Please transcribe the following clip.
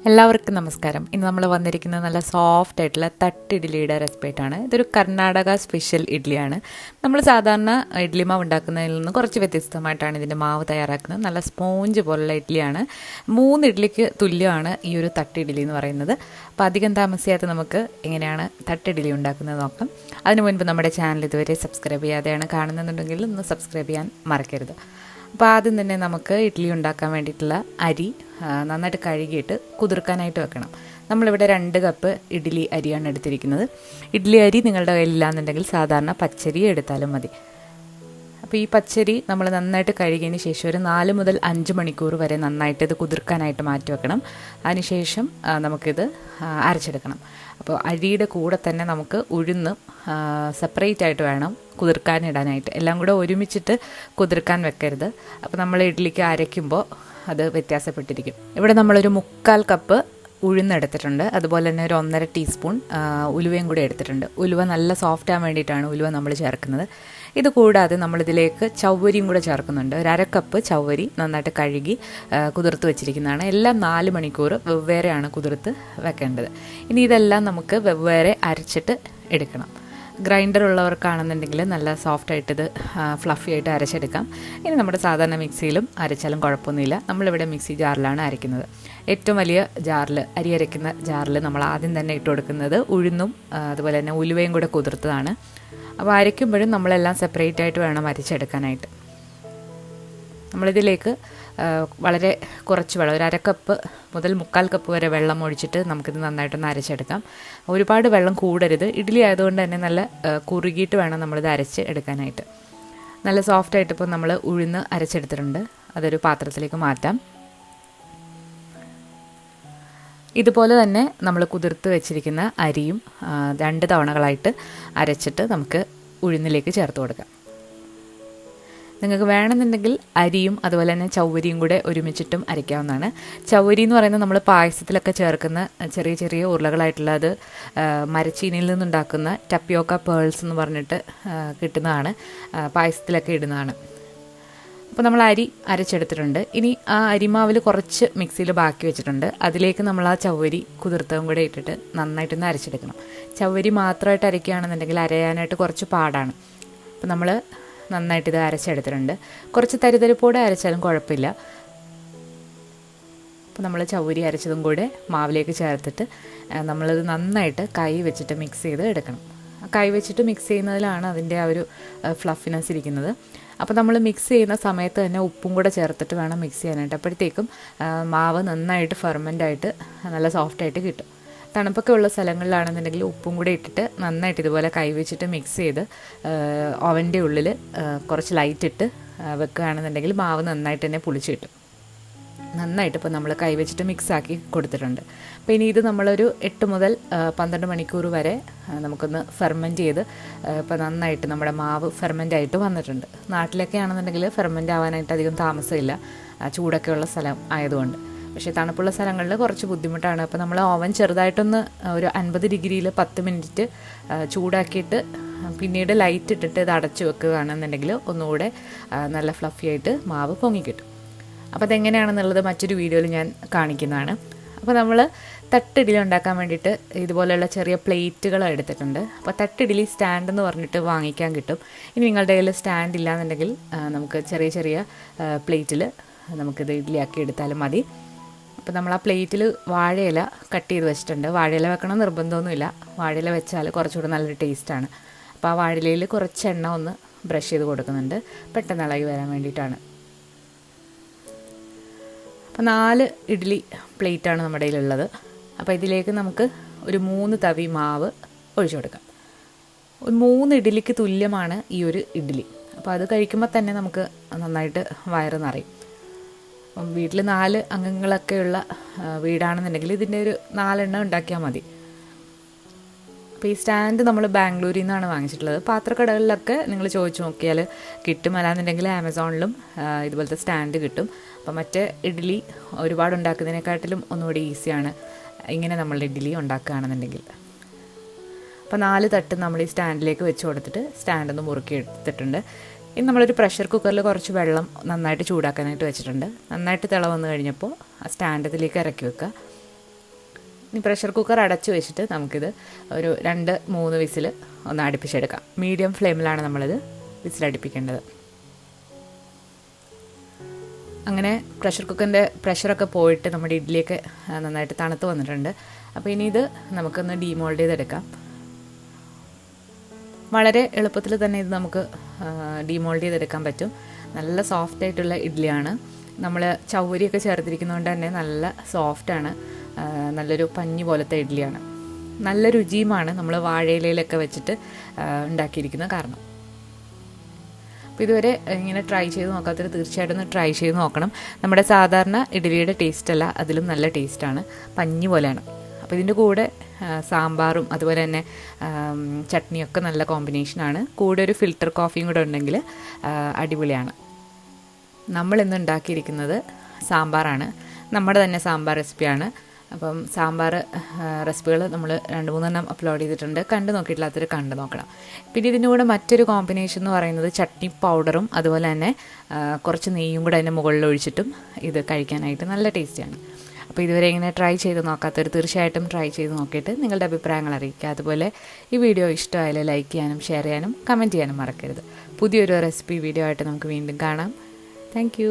എല്ലാവർക്കും നമസ്കാരം. ഇന്ന് നമ്മൾ വന്നിരിക്കുന്നത് നല്ല സോഫ്റ്റ് ആയിട്ടുള്ള തട്ട് ഇഡ്ഡലിയുടെ റെസിപ്പിയായിട്ടാണ്. ഇതൊരു കർണാടക സ്പെഷ്യൽ ഇഡ്ഡലിയാണ്. നമ്മൾ സാധാരണ ഇഡ്ഡലി മാവ് ഉണ്ടാക്കുന്നതിൽ നിന്ന് കുറച്ച് വ്യത്യസ്തമായിട്ടാണ് ഇതിൻ്റെ മാവ് തയ്യാറാക്കുന്നത്. നല്ല സ്പോഞ്ച് പോലുള്ള ഇഡ്ഡലിയാണ്. 3 ഇഡ്ഡലിക്ക് തുല്യമാണ് ഈ ഒരു തട്ട് ഇഡ്ഡലി എന്ന് പറയുന്നത്. അപ്പോൾ അധികം താമസിയാതെ നമുക്ക് എങ്ങനെയാണ് തട്ട് ഇഡ്ഡലി ഉണ്ടാക്കുന്നത് നോക്കാം. അതിനു മുൻപ് നമ്മുടെ ചാനൽ ഇതുവരെ സബ്സ്ക്രൈബ് ചെയ്യാതെയാണ് കാണുന്നുണ്ടെങ്കിൽ ഒന്ന് സബ്സ്ക്രൈബ് ചെയ്യാൻ മറക്കരുത്. അപ്പോൾ ആദ്യം തന്നെ നമുക്ക് ഇഡ്ഡലി ഉണ്ടാക്കാൻ വേണ്ടിയിട്ടുള്ള അരി നന്നായിട്ട് കഴുകിയിട്ട് കുതിർക്കാനായിട്ട് വെക്കണം. നമ്മളിവിടെ 2 കപ്പ് ഇഡ്ഡലി അരിയാണ് എടുത്തിരിക്കുന്നത്. ഇഡ്ഡലി അരി നിങ്ങളുടെ കയ്യിലില്ലാന്നുണ്ടെങ്കിൽ സാധാരണ പച്ചരി എടുത്താലും മതി. അപ്പോൾ ഈ പച്ചരി നമ്മൾ നന്നായിട്ട് കഴുകിയതിന് ശേഷം ഒരു 4 മുതൽ 5 മണിക്കൂർ വരെ നന്നായിട്ട് ഇത് കുതിർക്കാനായിട്ട് മാറ്റി വെക്കണം. അതിനുശേഷം നമുക്കിത് അരച്ചെടുക്കണം. അപ്പോൾ അരിയുടെ കൂടെ തന്നെ നമുക്ക് ഉഴുന്ന് സെപ്പറേറ്റ് ആയിട്ട് വേണം കുതിർക്കാനിടാനായിട്ട്. എല്ലാം കൂടെ ഒരുമിച്ചിട്ട് കുതിർക്കാൻ വെക്കരുത്. അപ്പോൾ നമ്മൾ ഇഡ്ഡലിക്ക് അരയ്ക്കുമ്പോൾ അത് വ്യത്യാസപ്പെട്ടിരിക്കും. ഇവിടെ നമ്മളൊരു 3/4 കപ്പ് ഉഴുന്നെടുത്തിട്ടുണ്ട്. അതുപോലെ തന്നെ ഒരു 1.5 ടീസ്പൂൺ ഉലുവയും കൂടി എടുത്തിട്ടുണ്ട്. ഉലുവ നല്ല സോഫ്റ്റ് ആകാൻ വേണ്ടിയിട്ടാണ് ഉലുവ നമ്മൾ ചേർക്കുന്നത്. ഇത് കൂടാതെ നമ്മളിതിലേക്ക് ചവ്വരിയും കൂടെ ചേർക്കുന്നുണ്ട്. ഒരു 1/2 കപ്പ് ചവ്വരി നന്നായിട്ട് കഴുകി കുതിർത്ത് വെച്ചിരിക്കുന്നതാണ്. എല്ലാം 4 മണിക്കൂർ വെവ്വേറെയാണ് കുതിർത്ത് വെക്കേണ്ടത്. ഇനി ഇതെല്ലാം നമുക്ക് വെവ്വേറെ അരച്ചിട്ട് എടുക്കണം. ഗ്രൈൻഡർ ഉള്ളവർക്കാണെന്നുണ്ടെങ്കിൽ നല്ല സോഫ്റ്റായിട്ട് ഇത് ഫ്ലഫി ആയിട്ട് അരച്ചെടുക്കാം. ഇനി നമ്മുടെ സാധാരണ മിക്സിയിലും അരച്ചാലും കുഴപ്പമൊന്നുമില്ല. നമ്മളിവിടെ മിക്സി ജാറിലാണ് അരയ്ക്കുന്നത്. ഏറ്റവും വലിയ ജാറിൽ, അരി അരയ്ക്കുന്ന ജാറിൽ നമ്മൾ ആദ്യം തന്നെ ഇട്ട് കൊടുക്കുന്നത് ഉഴുന്നും അതുപോലെ തന്നെ ഉലുവയും കൂടെ കുതിർത്തതാണ്. അപ്പോൾ അരയ്ക്കുമ്പോഴും നമ്മളെല്ലാം സെപ്പറേറ്റ് ആയിട്ട് വേണം അരച്ചെടുക്കാനായിട്ട്. നമ്മളിതിലേക്ക് വളരെ കുറച്ച് വെള്ളം, ഒരു 1/2 കപ്പ് മുതൽ 3/4 കപ്പ് വരെ വെള്ളം ഒഴിച്ചിട്ട് നമുക്കിത് നന്നായിട്ടൊന്ന് അരച്ചെടുക്കാം. ഒരുപാട് വെള്ളം കൂടരുത്. ഇഡ്ഡലി ആയതുകൊണ്ട് തന്നെ നല്ല കുറുകിയിട്ട് വേണം നമ്മളിത് അരച്ച് എടുക്കാനായിട്ട്. നല്ല സോഫ്റ്റായിട്ട് ഇപ്പോൾ നമ്മൾ ഉഴുന്ന് അരച്ചെടുത്തിട്ടുണ്ട്. അതൊരു പാത്രത്തിലേക്ക് മാറ്റാം. ഇതുപോലെ തന്നെ നമ്മൾ കുതിർത്ത് വെച്ചിരിക്കുന്ന അരിയും 2 തവണകളായിട്ട് അരച്ചിട്ട് നമുക്ക് ഉഴുന്നിലേക്ക് ചേർത്ത് കൊടുക്കാം. നിങ്ങൾക്ക് വേണമെന്നുണ്ടെങ്കിൽ അരിയും അതുപോലെ തന്നെ ചവ്വരിയും കൂടെ ഒരുമിച്ചിട്ടും അരയ്ക്കാവുന്നതാണ്. ചവ്വരി എന്ന് പറയുന്നത് നമ്മൾ പായസത്തിലൊക്കെ ചേർക്കുന്ന ചെറിയ ചെറിയ ഉരുളകളായിട്ടുള്ള അത് മരച്ചീനിയിൽ നിന്നുണ്ടാക്കുന്ന ടപ്പിയോക്ക പേൾസ് എന്ന് പറഞ്ഞിട്ട് കിട്ടുന്നതാണ്. പായസത്തിലൊക്കെ ഇടുന്നതാണ്. അപ്പോൾ നമ്മൾ അരി അരച്ചെടുത്തിട്ടുണ്ട്. ഇനി ആ അരിമാവിൽ കുറച്ച് മിക്സിയിൽ ബാക്കി വെച്ചിട്ടുണ്ട്. അതിലേക്ക് നമ്മൾ ആ ചവ്വരി കുതിർത്തതും കൂടെ ഇട്ടിട്ട് നന്നായിട്ടൊന്ന് അരച്ചെടുക്കണം. ചവ്വരി മാത്രമായിട്ട് അരയ്ക്കുകയാണെന്നുണ്ടെങ്കിൽ അരയാനായിട്ട് കുറച്ച് പാടാണ്. അപ്പോൾ നമ്മൾ നന്നായിട്ട് ഇത് അരച്ചെടുത്തിട്ടുണ്ട്. കുറച്ച് തരിതരിപ്പോടെ അരച്ചാലും കുഴപ്പമില്ല. അപ്പോൾ നമ്മൾ ചവ്വരി അരച്ചതും കൂടെ മാവിലേക്ക് ചേർത്തിട്ട് നമ്മളിത് നന്നായിട്ട് കൈ വെച്ചിട്ട് മിക്സ് ചെയ്ത് എടുക്കണം. കൈ വെച്ചിട്ട് മിക്സ് ചെയ്യുന്നതിലാണ് അതിൻ്റെ ആ ഒരു ഫ്ലഫിനെസ് ഇരിക്കുന്നത്. അപ്പോൾ നമ്മൾ മിക്സ് ചെയ്യുന്ന സമയത്ത് തന്നെ ഉപ്പും കൂടെ ചേർത്തിട്ട് വേണം മിക്സ് ചെയ്യാനായിട്ട്. അപ്പോഴത്തേക്കും മാവ് നന്നായിട്ട് ഫെർമെൻ്റായിട്ട് നല്ല സോഫ്റ്റായിട്ട് കിട്ടും. തണുപ്പൊക്കെ ഉള്ള സ്ഥലങ്ങളിലാണെന്നുണ്ടെങ്കിൽ ഉപ്പും കൂടെ ഇട്ടിട്ട് നന്നായിട്ട് ഇതുപോലെ കൈവച്ചിട്ട് മിക്സ് ചെയ്ത് ഓവൻ്റെ ഉള്ളിൽ കുറച്ച് ലൈറ്റ് ഇട്ട് വെക്കുകയാണെന്നുണ്ടെങ്കിൽ മാവ് നന്നായിട്ട് തന്നെ പുളിച്ച് കിട്ടും. നന്നായിട്ട് ഇപ്പോൾ നമ്മൾ കൈവച്ചിട്ട് മിക്സാക്കി കൊടുത്തിട്ടുണ്ട്. അപ്പോൾ ഇനി ഇത് നമ്മളൊരു 8 മുതൽ 12 മണിക്കൂർ വരെ നമുക്കൊന്ന് ഫെർമെൻറ്റ് ചെയ്ത് ഇപ്പോൾ നന്നായിട്ട് നമ്മുടെ മാവ് ഫെർമെൻ്റായിട്ട് വന്നിട്ടുണ്ട്. നാട്ടിലൊക്കെ ആണെന്നുണ്ടെങ്കിൽ ഫെർമെൻ്റ് ആവാനായിട്ട് അധികം താമസമില്ല, ചൂടൊക്കെ ഉള്ള സ്ഥലം ആയതുകൊണ്ട്. പക്ഷേ തണുപ്പുള്ള സ്ഥലങ്ങളിൽ കുറച്ച് ബുദ്ധിമുട്ടാണ്. അപ്പോൾ നമ്മൾ ഓവൻ ചെറുതായിട്ടൊന്ന് ഒരു 50 ഡിഗ്രിയിൽ 10 മിനിറ്റ് ചൂടാക്കിയിട്ട് പിന്നീട് ലൈറ്റ് ഇട്ടിട്ട് ഇത് അടച്ചു വെക്കുകയാണെന്നുണ്ടെങ്കിൽ ഒന്നുകൂടെ നല്ല ഫ്ലഫി ആയിട്ട് മാവ് പൊങ്ങിക്കിട്ടും. അപ്പോൾ അതെങ്ങനെയാണെന്നുള്ളത് മറ്റൊരു വീഡിയോയിൽ ഞാൻ കാണിക്കുന്നതാണ്. അപ്പോൾ നമ്മൾ തട്ടിഡ്ഡലി ഉണ്ടാക്കാൻ വേണ്ടിയിട്ട് ഇതുപോലെയുള്ള ചെറിയ പ്ലേറ്റുകൾ എടുത്തിട്ടുണ്ട്. അപ്പോൾ തട്ടിഡ്ഡലി സ്റ്റാൻഡ് എന്ന് പറഞ്ഞിട്ട് വാങ്ങിക്കാൻ കിട്ടും. ഇനി നിങ്ങളുടെ കയ്യിൽ സ്റ്റാൻഡ് ഇല്ലാന്നുണ്ടെങ്കിൽ നമുക്ക് ചെറിയ ചെറിയ പ്ലേറ്റിൽ നമുക്കിത് ഇഡ്ഡലിയാക്കി എടുത്താലും മതി. അപ്പോൾ നമ്മൾ ആ പ്ലേറ്റിൽ വാഴയില കട്ട് ചെയ്ത് വെച്ചിട്ടുണ്ട്. വാഴയില വെക്കണം നിർബന്ധമൊന്നുമില്ല. വാഴയില വെച്ചാൽ കുറച്ചുകൂടെ നല്ലൊരു ടേസ്റ്റാണ്. അപ്പോൾ ആ വാഴയിലയിൽ കുറച്ച് എണ്ണ ഒന്ന് ബ്രഷ് ചെയ്ത് കൊടുക്കുന്നുണ്ട്, പെട്ടെന്ന് ഇളകി വരാൻ വേണ്ടിയിട്ടാണ്. അപ്പോൾ 4 ഇഡ്ഡലി പ്ലേറ്റാണ് നമ്മുടെ കയ്യിലുള്ളത്. അപ്പോൾ ഇതിലേക്ക് നമുക്ക് ഒരു 3 തവി മാവ് ഒഴിച്ചു കൊടുക്കാം. 3 ഇഡ്ഡലിക്ക് തുല്യമാണ് ഈ ഒരു ഇഡ്ഡലി. അപ്പോൾ അത് കഴിക്കുമ്പോൾ തന്നെ നമുക്ക് നന്നായിട്ട് വയറ് നിറയും. വീട്ടിൽ 4 അംഗങ്ങളൊക്കെയുള്ള വീടാണെന്നുണ്ടെങ്കിൽ ഇതിൻ്റെ ഒരു 4 എണ്ണം ഉണ്ടാക്കിയാൽ മതി. അപ്പോൾ ഈ സ്റ്റാൻഡ് നമ്മൾ ബാംഗ്ലൂരിൽ നിന്നാണ് വാങ്ങിച്ചിട്ടുള്ളത്. പാത്രക്കടകളിലൊക്കെ നിങ്ങൾ ചോദിച്ചു നോക്കിയാൽ കിട്ടും. അല്ലാന്നുണ്ടെങ്കിൽ ആമസോണിലും ഇതുപോലത്തെ സ്റ്റാൻഡ് കിട്ടും. അപ്പോൾ മറ്റേ ഇഡ്ഡലി ഒരുപാട് ഉണ്ടാക്കുന്നതിനെക്കാട്ടിലും ഒന്നുകൂടി ഈസിയാണ് ഇങ്ങനെ നമ്മൾ ഇഡ്ഡലി ഉണ്ടാക്കുകയാണെന്നുണ്ടെങ്കിൽ. അപ്പോൾ 4 തട്ട് നമ്മൾ ഈ സ്റ്റാൻഡിലേക്ക് വെച്ച് കൊടുത്തിട്ട് സ്റ്റാൻഡൊന്ന് മുറുക്കി എടുത്തിട്ടുണ്ട്. ഇനി നമ്മളൊരു പ്രഷർ കുക്കറിൽ കുറച്ച് വെള്ളം നന്നായിട്ട് ചൂടാക്കാനായിട്ട് വെച്ചിട്ടുണ്ട്. നന്നായിട്ട് തിള വന്നു കഴിഞ്ഞപ്പോൾ ആ സ്റ്റാൻഡ് ഇതിലേക്ക് ഇറക്കി വെക്കുക. ഇനി പ്രഷർ കുക്കർ അടച്ചു വെച്ചിട്ട് നമുക്കിത് ഒരു 2-3 വിസിൽ ഒന്ന് അടുപ്പിച്ചെടുക്കാം. മീഡിയം ഫ്ലെയിമിലാണ് നമ്മളിത് വിസിലടുപ്പിക്കേണ്ടത്. അങ്ങനെ പ്രഷർ കുക്കറിൻ്റെ പ്രഷറൊക്കെ പോയിട്ട് നമ്മുടെ ഇഡ്ഡലിയൊക്കെ നന്നായിട്ട് തണുത്ത് വന്നിട്ടുണ്ട്. അപ്പോൾ ഇനി ഇത് നമുക്കൊന്ന് ഡീമോൾഡ് ചെയ്തെടുക്കാം. വളരെ എളുപ്പത്തിൽ തന്നെ ഇത് നമുക്ക് ഡീമോൾഡ് ചെയ്തെടുക്കാൻ പറ്റും. നല്ല സോഫ്റ്റ് ആയിട്ടുള്ള ഇഡ്ഡലിയാണ്. നമ്മൾ ചൗവരിയൊക്കെ ചേർത്തിരിക്കുന്നതുകൊണ്ട് തന്നെ നല്ല സോഫ്റ്റാണ്. നല്ലൊരു പഞ്ഞി പോലത്തെ ഇഡ്ഡലിയാണ്. നല്ല രുചിയുമാണ് നമ്മൾ വാഴയിലയിലൊക്കെ വെച്ചിട്ട് ഉണ്ടാക്കിയിരിക്കുന്ന കാരണം. അപ്പോൾ ഇതുവരെ ഇങ്ങനെ ട്രൈ ചെയ്ത് നോക്കാത്തവർ തീർച്ചയായിട്ടും ഒന്ന് ട്രൈ ചെയ്ത് നോക്കണം. നമ്മുടെ സാധാരണ ഇഡ്ഡലിയുടെ ടേസ്റ്റ് അല്ല, അതിലും നല്ല ടേസ്റ്റാണ്, പഞ്ഞി പോലെയാണ്. അപ്പോൾ ഇതിൻ്റെ കൂടെ സാമ്പാറും അതുപോലെ തന്നെ ചട്നിയൊക്കെ നല്ല കോമ്പിനേഷനാണ്. കൂടെ ഒരു ഫിൽറ്റർ കോഫിയും കൂടെ ഉണ്ടെങ്കിൽ അടിപൊളിയാണ്. നമ്മളിന്ന് ഉണ്ടാക്കിയിരിക്കുന്നത് സാമ്പാറാണ്. നമ്മുടെ തന്നെ സാമ്പാർ റെസിപ്പിയാണ്. അപ്പം സാമ്പാർ റെസിപ്പികൾ നമ്മൾ 2-3 അപ്ലോഡ് ചെയ്തിട്ടുണ്ട്. കണ്ടു നോക്കിയിട്ടില്ലാത്തൊരു കണ്ടു നോക്കണം. പിന്നെ ഇതിൻ്റെ കൂടെ മറ്റൊരു കോമ്പിനേഷൻ എന്ന് പറയുന്നത് ചട്നി പൗഡറും അതുപോലെ തന്നെ കുറച്ച് നെയ്യും കൂടെ അതിൻ്റെ മുകളിൽ ഒഴിച്ചിട്ടും ഇത് കഴിക്കാനായിട്ട് നല്ല ടേസ്റ്റിയാണ്. അപ്പോൾ ഇതുവരെ ഇങ്ങനെ ട്രൈ ചെയ്ത് നോക്കാത്തവർ തീർച്ചയായിട്ടും ട്രൈ ചെയ്ത് നോക്കിയിട്ട് നിങ്ങളുടെ അഭിപ്രായങ്ങൾ അറിയിക്കുക. അതുപോലെ ഈ വീഡിയോ ഇഷ്ടമായാലും ലൈക്ക് ചെയ്യാനും ഷെയർ ചെയ്യാനും കമൻറ്റ് ചെയ്യാനും മറക്കരുത്. പുതിയൊരു റെസിപ്പി വീഡിയോ ആയിട്ട് നമുക്ക് വീണ്ടും കാണാം. താങ്ക്